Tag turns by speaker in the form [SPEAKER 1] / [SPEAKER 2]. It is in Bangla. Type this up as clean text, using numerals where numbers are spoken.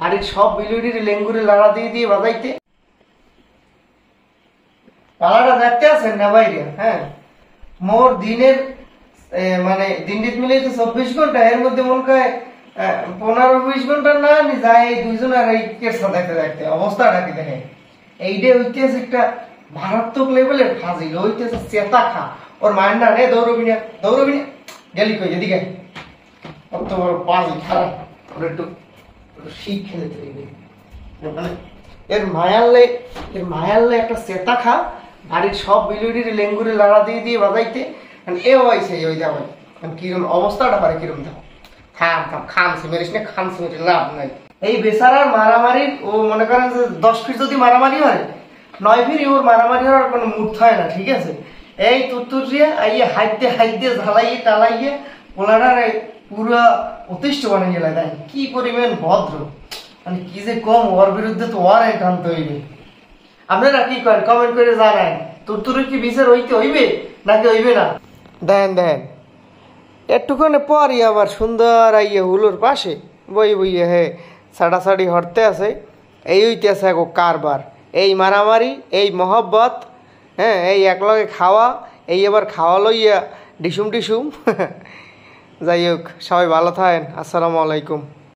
[SPEAKER 1] বাড়ির সব বিলুড়ির লেঙ্গুরে লাড়া দিয়ে দিয়ে বাজাইতে। পালাটা দেখতে আছেন না বাইরে? হ্যাঁ, মোর দিনের মানে দিনটিত মিলেই তো 24 ঘন্টা, এর মধ্যে মনে হয় 15-20 ঘন্টা না যায় এই দুইজন আর এই কেসটা দেখতে দেখতে অবস্থাটা কি দেখে। এইটা হইতেছে একটা মারাত্মক লেভেলের ফাজিল, হইতেছে চেতা খা। ওর মায়ের না রে দৌড়বি না গেলি কই এদিকে, অত বড় পাজি খারাপ। ওর একটু শীত খেলে তৈরি মানে এর মায়ালে একটা চেতা খা। বাড়ির সব বিলুড়ির লেঙ্গুরে লাড়া দিয়ে দিয়ে বাজাইতে এ হয়েছে ওই যাবে কিরম অবস্থাটা পারে কিরম দেখো। থাম খামছি মেরিস না, খামছি মেরে লাভ নাই। এই বেচারার মারামারির ও মনে করেন যে 10 ফিট যদি মারামারি হয় 9 ফিট ওর মারামারি হওয়ার কোনো মুড হয় না, ঠিক আছে। এই তুরতুরিয়া আইয়ে হাইতে ঝালাইয়ে টালাইয়ে পোলাটার পুরো অতিষ্ঠ বানিয়ে গেলে দেয়। কি পরিমাণ ভদ্র, মানে কি যে কম, ওর বিরুদ্ধে তো ওর একান্ত হইবে। আপনারা কি করেন কমেন্ট করে জানান, তুরতুরি কি বিচার হইতে হইবে নাকি হইবে না? দেন একটুখানি পরই আবার সুন্দর আইয়ে হুলোর পাশে বইয়ে হে ছাড়াছাড়ি হরতে আছে। এই হইতেছে গো কারবার, এই মারামারি, এই মহব্বত, হ্যাঁ, এই একলগে খাওয়া, এই এবার খাওয়া লইয়া ডিসুম যাই হোক, সবাই ভালো থাকেন। আসসালামু আলাইকুম।